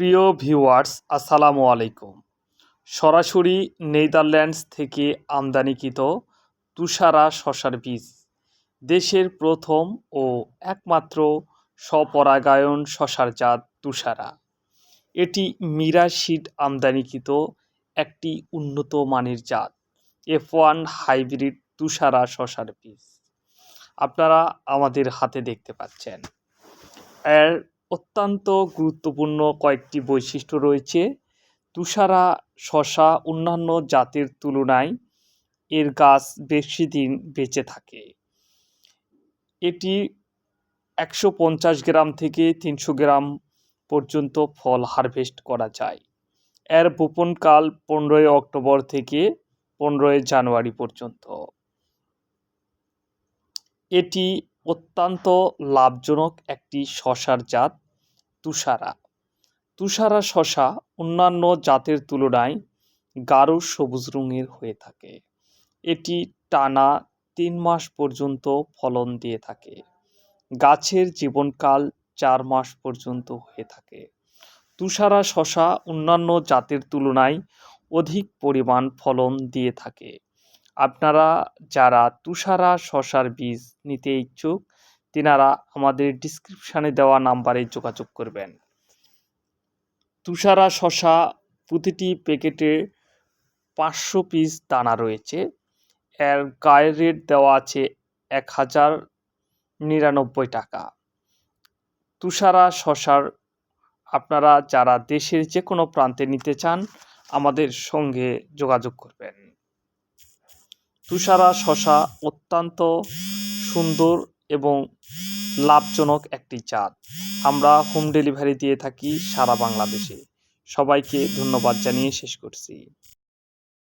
প্রিয় ভিউয়ার্স, আসসালামু আলাইকুম। সরাসরি নেদারল্যান্ডস থেকে আমদানিকৃত তুষারা শসার বীজ দেশের প্রথম ও একমাত্র স্বপরাগায়ন শসার জাত তুষারা। এটি মীরা সিড আমদানিকৃত একটি উন্নত মানের জাত F1 হাইব্রিড তুষারা শসার বীজ আপনারা আমাদের হাতে দেখতে পাচ্ছেন। এর অত্যন্ত গুরুত্বপূর্ণ কয়েকটি বৈশিষ্ট্য রয়েছে। তুষারা শসা অন্যান্য জাতের তুলনায় এর গাছ বেশি দিন বেঁচে থাকে। এটি 150 গ্রাম থেকে 300 গ্রাম পর্যন্ত ফল হারভেস্ট করা যায়। এর বপনকাল 15 অক্টোবর থেকে 15 জানুয়ারি পর্যন্ত। এটি অত্যন্ত লাভজনক একটি শসার জাত তুষারা। তুষারা শসা অন্যান্য জাতের তুলনায় গাঢ় সবুজ রঙের হয়ে থাকে। এটি টানা 3 মাস পর্যন্ত ফলন দিয়ে থাকে। গাছের জীবনকাল 4 মাস পর্যন্ত হয়ে থাকে। তুষারা শসা অন্যান্য জাতের তুলনায় অধিক পরিমাণ ফলন দিয়ে থাকে। আপনারা যারা তুষারা শসার বীজ নিতে ইচ্ছুক তিনারা আমাদের ডিসক্রিপশানে দেওয়া নাম্বারে যোগাযোগ করবেন। তুষারা শসা প্রতিটি প্যাকেটে 500 পিস দানা রয়েছে। এর গায়ের রেট দেওয়া আছে 1099 টাকা। তুষারা শসার আপনারা যারা দেশের যে কোনো প্রান্তে নিতে চান আমাদের সঙ্গে যোগাযোগ করবেন। তুষারা শসা অত্যন্ত সুন্দর এবং লাভজনক একটি জাত। আমরা হোম ডেলিভারি দিয়ে থাকি সারা বাংলাদেশে। সবাইকে ধন্যবাদ জানিয়ে শেষ করছি।